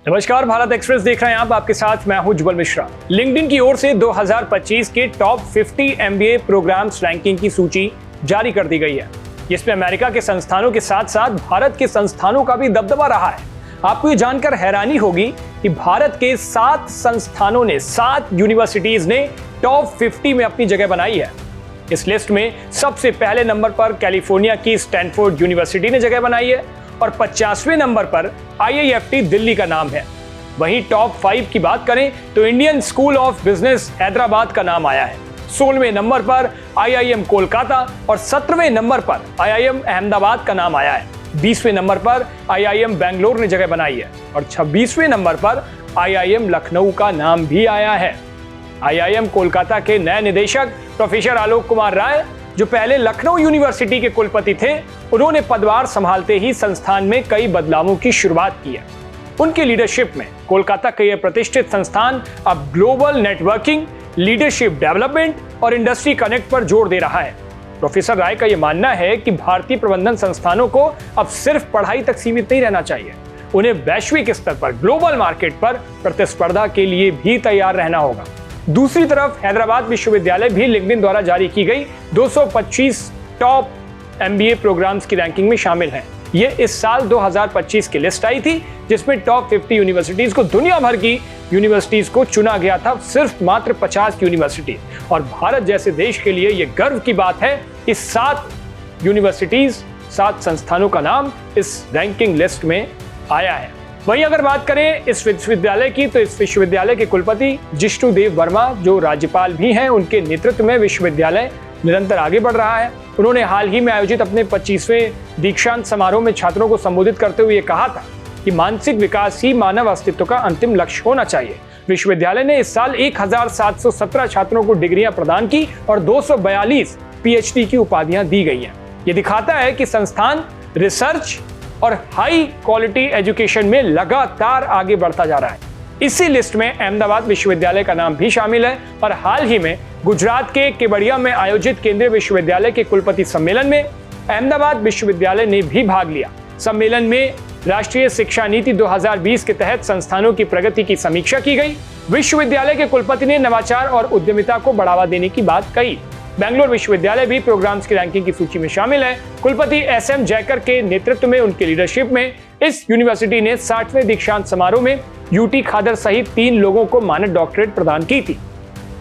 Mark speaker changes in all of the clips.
Speaker 1: नमस्कार, भारत एक्सप्रेस देख रहे हैं आप। आपके साथ मैं हूं जुबल मिश्रा। लिंक्डइन की ओर से 2025 के टॉप 50 एमबीए प्रोग्राम्स रैंकिंग की सूची जारी कर दी गई है, जिसमें अमेरिका के संस्थानों के साथ साथ भारत के संस्थानों का भी दबदबा रहा है। आपको ये जानकर हैरानी होगी कि भारत के 7 संस्थानों ने, 7 यूनिवर्सिटीज ने टॉप 50 में अपनी जगह बनाई है। इस लिस्ट में सबसे पहले नंबर पर कैलिफोर्निया की स्टैनफोर्ड यूनिवर्सिटी ने जगह बनाई है और 50वें नंबर पर IIFT दिल्ली का नाम है। वहीं टॉप 5 की बात करें तो Indian school of business Hyderabad का नाम आया है। 16वें नंबर पर IIM कोलकाता और 17वें नंबर पर IIM अहमदाबाद का नाम आया है। 20वें नंबर पर IIM बेंगलोर ने जगह बनाई है और 26वें नंबर पर IIM लखनऊ का नाम भी आया है। IIM कोलकाता के नए निदेशक प्रोफेसर आलोक कुमार राय, जो पहले लखनऊ यूनिवर्सिटी के कुलपति थे, उन्होंने पदभार संभालते ही संस्थान में कई बदलावों की शुरुआत की है। उनकी लीडरशिप में कोलकाता का यह प्रतिष्ठित संस्थान अब ग्लोबल नेटवर्किंग, लीडरशिप डेवलपमेंट और इंडस्ट्री कनेक्ट पर जोर दे रहा है। प्रोफेसर राय का यह मानना है कि भारतीय प्रबंधन संस्थानों को अब सिर्फ पढ़ाई तक सीमित नहीं रहना चाहिए, उन्हें वैश्विक स्तर पर, ग्लोबल मार्केट पर प्रतिस्पर्धा के लिए भी तैयार रहना होगा। दूसरी तरफ हैदराबाद विश्वविद्यालय भी लिंक्डइन द्वारा जारी की गई 225 टॉप एमबीए प्रोग्राम्स की रैंकिंग में शामिल है। ये इस साल 2025 की लिस्ट आई थी, जिसमें टॉप 50 यूनिवर्सिटीज को, दुनिया भर की यूनिवर्सिटीज को चुना गया था, सिर्फ मात्र 50 यूनिवर्सिटी। और भारत जैसे देश के लिए यह गर्व की बात है कि 7 यूनिवर्सिटीज, 7 संस्थानों का नाम इस रैंकिंग लिस्ट में आया है। वहीं अगर बात करें इस विश्वविद्यालय की, तो इस विश्वविद्यालय के कुलपति जिष्णुदेव वर्मा, जो राज्यपाल भी हैं, उनके नेतृत्व में विश्वविद्यालय निरंतर आगे बढ़ रहा है। उन्होंने हाल ही में आयोजित अपने 25वें दीक्षांत समारोह में छात्रों को संबोधित करते हुए कहा था कि मानसिक विकास ही मानव अस्तित्व का अंतिम लक्ष्य होना चाहिए। विश्वविद्यालय ने इस साल 1717 छात्रों को डिग्रियां प्रदान की और 242 PhD की उपाधियां दी गई हैं। ये दिखाता है कि संस्थान रिसर्च और हाई क्वालिटी एजुकेशन में लगातार आगे बढ़ता जा रहा है। इसी लिस्ट में अहमदाबाद विश्वविद्यालय का नाम भी शामिल है और हाल ही में गुजरात के केवड़िया में आयोजित केंद्रीय विश्वविद्यालय के कुलपति सम्मेलन में अहमदाबाद विश्वविद्यालय ने भी भाग लिया। सम्मेलन में राष्ट्रीय शिक्षा नीति 2020 के तहत संस्थानों की प्रगति की समीक्षा की गई। विश्वविद्यालय के कुलपति ने नवाचार और उद्यमिता को बढ़ावा देने की बात कही। बेंगलोर विश्वविद्यालय भी प्रोग्राम्स की रैंकिंग की सूची में शामिल है। कुलपति SM जयकर के नेतृत्व में, उनकी लीडरशिप में इस यूनिवर्सिटी ने 60वें दीक्षांत समारोह में UT खादर सहित 3 लोगों को मानद डॉक्टरेट प्रदान की थी।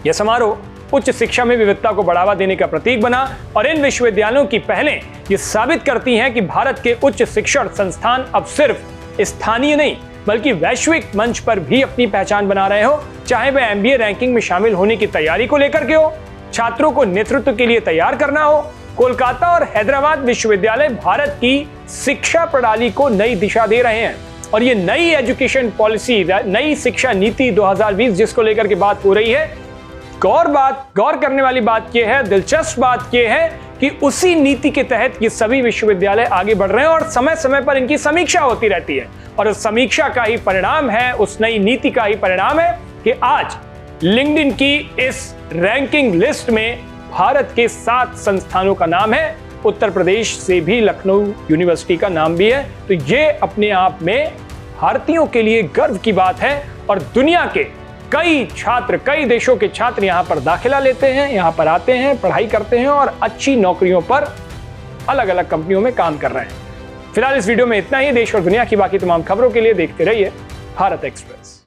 Speaker 1: यह समारोह उच्च शिक्षा में विविधता को बढ़ावा देने का प्रतीक बना और इन विश्वविद्यालयों की पहलें ये साबित करती हैं कि भारत के उच्च शिक्षण संस्थान अब सिर्फ स्थानीय नहीं बल्कि वैश्विक मंच पर भी अपनी पहचान बना रहे हो, चाहे वह MBA रैंकिंग में शामिल होने की तैयारी को लेकर के हो, छात्रों को नेतृत्व के लिए तैयार करना हो। कोलकाता और हैदराबाद विश्वविद्यालय भारत की शिक्षा प्रणाली को नई दिशा दे रहे हैं और ये नई एजुकेशन पॉलिसी, नई शिक्षा नीति 2020 जिसको लेकर के बात हो रही है, गौर करने वाली बात यह है, दिलचस्प बात यह है कि उसी नीति के तहत ये सभी विश्वविद्यालय आगे बढ़ रहे हैं और समय समय पर इनकी समीक्षा होती रहती है। और उस समीक्षा का ही परिणाम है, उस नई नीति का ही परिणाम है कि आज लिंक्डइन की इस रैंकिंग लिस्ट में भारत के 7 संस्थानों का नाम है। उत्तर प्रदेश से भी लखनऊ यूनिवर्सिटी का नाम भी है। तो ये अपने आप में भारतीयों के लिए गर्व की बात है और दुनिया के कई छात्र, कई देशों के छात्र यहाँ पर दाखिला लेते हैं, यहाँ पर आते हैं, पढ़ाई करते हैं और अच्छी नौकरियों पर अलग अलग कंपनियों में काम कर रहे हैं। फिलहाल इस वीडियो में इतना ही। देश और दुनिया की बाकी तमाम खबरों के लिए देखते रहिए भारत एक्सप्रेस।